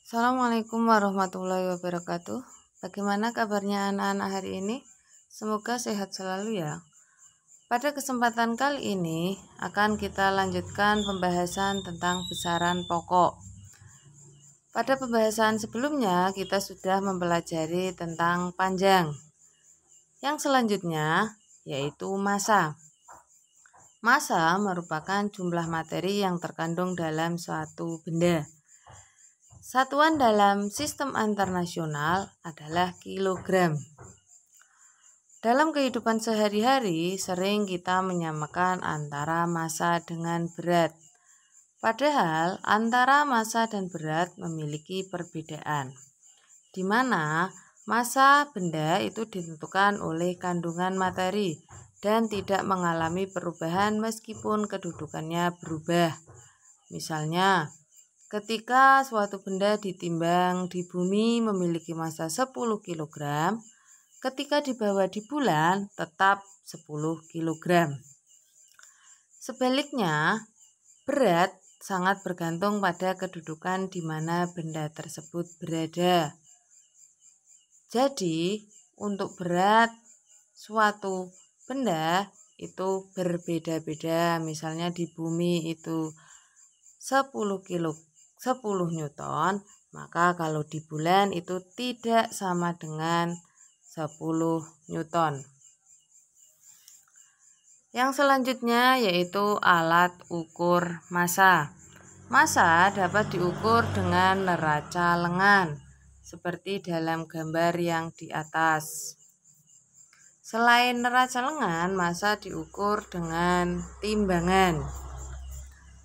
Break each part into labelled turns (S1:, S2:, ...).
S1: Assalamualaikum warahmatullahi wabarakatuh. Bagaimana kabarnya anak-anak hari ini? Semoga sehat selalu ya. Pada kesempatan kali ini akan kita lanjutkan pembahasan tentang besaran pokok. Pada pembahasan sebelumnya kita sudah mempelajari tentang panjang. Yang selanjutnya yaitu massa. Massa merupakan jumlah materi yang terkandung dalam suatu benda. Satuan dalam sistem internasional adalah kilogram. Dalam kehidupan sehari-hari sering kita menyamakan antara massa dengan berat. Padahal antara massa dan berat memiliki perbedaan, di mana massa benda itu ditentukan oleh kandungan materi dan tidak mengalami perubahan meskipun kedudukannya berubah. Misalnya, ketika suatu benda ditimbang di bumi memiliki massa 10 kg, ketika dibawa di bulan tetap 10 kg. Sebaliknya, berat sangat bergantung pada kedudukan di mana benda tersebut berada. Jadi, untuk berat suatu benda itu berbeda-beda. Misalnya di bumi itu 10 Newton, maka kalau di bulan itu tidak sama dengan 10 Newton. Yang selanjutnya yaitu alat ukur massa. Massa dapat diukur dengan neraca lengan, seperti dalam gambar yang di atas. Selain neraca lengan, massa diukur dengan timbangan.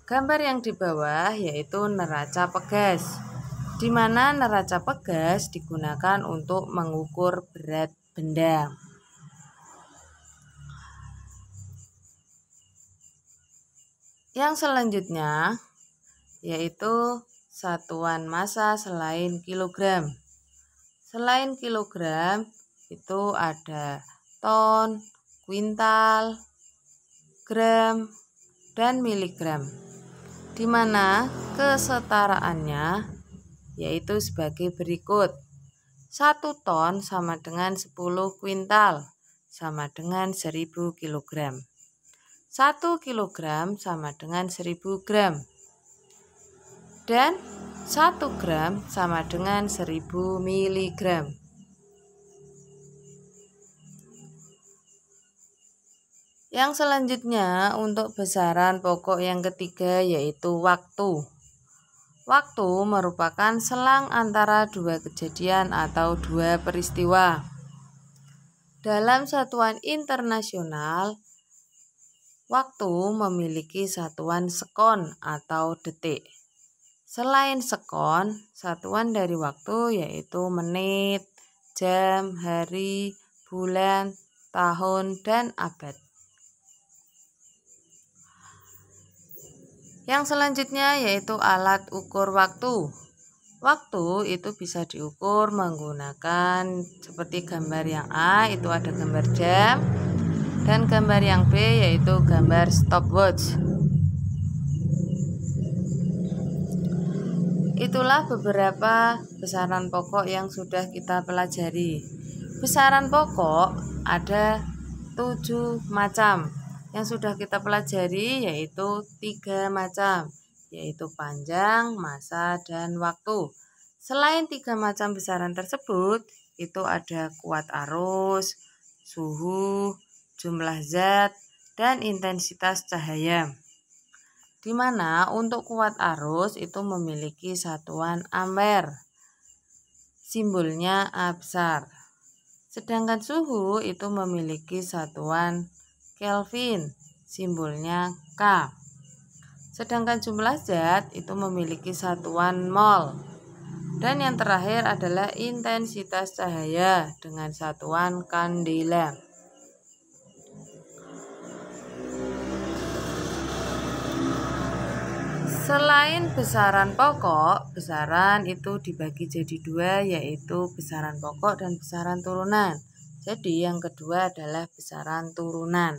S1: Gambar yang di bawah yaitu neraca pegas, di mana neraca pegas digunakan untuk mengukur berat benda. Yang selanjutnya yaitu satuan massa selain kilogram. Selain kilogram itu ada ton, kuintal, gram, dan miligram, di mana kesetaraannya yaitu sebagai berikut. 1 ton sama dengan 10 kuintal sama dengan 1000 kg. 1 kilogram sama dengan 1000 gram. Dan 1 gram sama dengan 1000 miligram. Yang selanjutnya untuk besaran pokok yang ketiga yaitu waktu. Waktu merupakan selang antara dua kejadian atau dua peristiwa. Dalam satuan internasional, waktu memiliki satuan sekon atau detik. Selain sekon, satuan dari waktu yaitu menit, jam, hari, bulan, tahun, dan abad. Yang selanjutnya yaitu alat ukur waktu. Waktu itu bisa diukur menggunakan seperti gambar yang A, itu ada gambar jam, dan gambar yang B yaitu gambar stopwatch. Itulah beberapa besaran pokok yang sudah kita pelajari. Besaran pokok ada 7 macam. Yang sudah kita pelajari yaitu 3 macam, yaitu panjang, massa, dan waktu. Selain 3 macam besaran tersebut, itu ada kuat arus, suhu, jumlah zat, dan intensitas cahaya. Di mana untuk kuat arus itu memiliki satuan ampere, simbolnya A besar. Sedangkan suhu itu memiliki satuan Kelvin, simbolnya K. Sedangkan jumlah zat itu memiliki satuan mol. Dan yang terakhir adalah intensitas cahaya dengan satuan kandela. Selain besaran pokok, besaran itu dibagi jadi 2, yaitu besaran pokok dan besaran turunan. Jadi yang kedua adalah besaran turunan.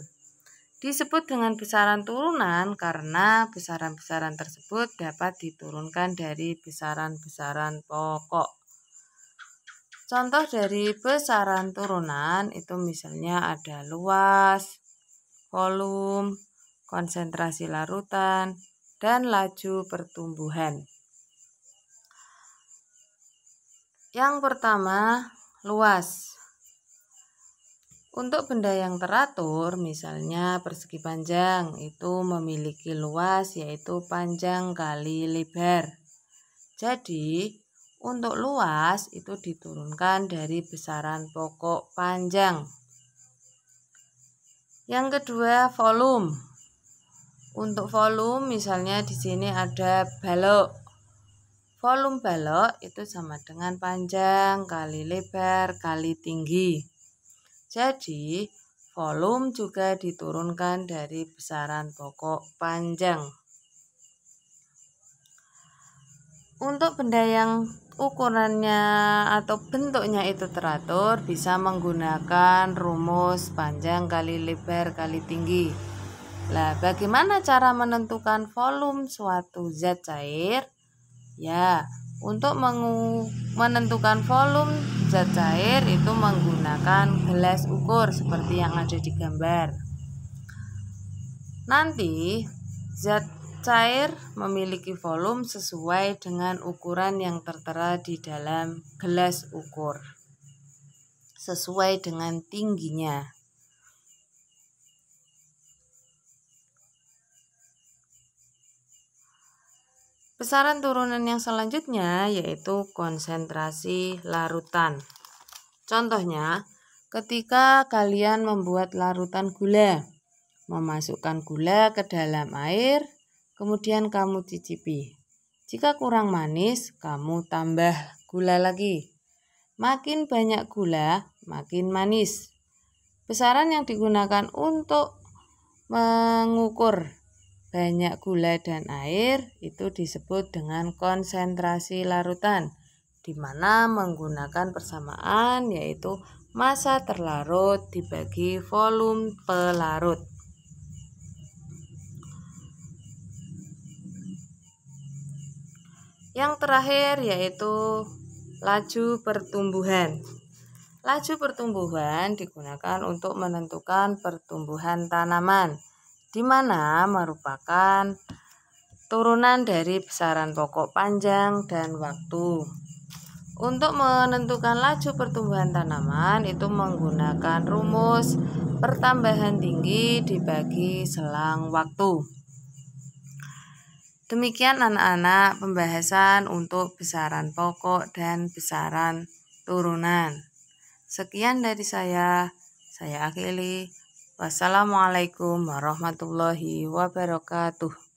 S1: Disebut dengan besaran turunan karena besaran-besaran tersebut dapat diturunkan dari besaran-besaran pokok. Contoh dari besaran turunan itu misalnya ada luas, volume, konsentrasi larutan, dan laju pertumbuhan. Yang pertama, luas. Untuk benda yang teratur, misalnya persegi panjang, itu memiliki luas yaitu panjang kali lebar. Jadi, untuk luas itu diturunkan dari besaran pokok panjang. Yang kedua, volume. Untuk volume, misalnya di sini ada balok. Volume balok itu sama dengan panjang kali lebar kali tinggi. Jadi, volume juga diturunkan dari besaran pokok panjang. Untuk benda yang ukurannya atau bentuknya itu teratur, bisa menggunakan rumus panjang kali lebar kali tinggi. Nah, bagaimana cara menentukan volume suatu zat cair? Ya, untuk menentukan volume zat cair itu menggunakan gelas ukur seperti yang ada di gambar. Nanti zat cair memiliki volume sesuai dengan ukuran yang tertera di dalam gelas ukur, sesuai dengan tingginya. Besaran turunan yang selanjutnya yaitu konsentrasi larutan. Contohnya, ketika kalian membuat larutan gula, memasukkan gula ke dalam air, kemudian kamu cicipi. Jika kurang manis, kamu tambah gula lagi. Makin banyak gula, makin manis. Besaran yang digunakan untuk mengukur banyak gula dan air itu disebut dengan konsentrasi larutan, di mana menggunakan persamaan yaitu massa terlarut dibagi volume pelarut. Yang terakhir yaitu laju pertumbuhan. Laju pertumbuhan digunakan untuk menentukan pertumbuhan tanaman, di mana merupakan turunan dari besaran pokok panjang dan waktu. Untuk menentukan laju pertumbuhan tanaman itu menggunakan rumus pertambahan tinggi dibagi selang waktu. Demikian anak-anak pembahasan untuk besaran pokok dan besaran turunan. Sekian dari saya akhiri. Wassalamualaikum warahmatullahi wabarakatuh.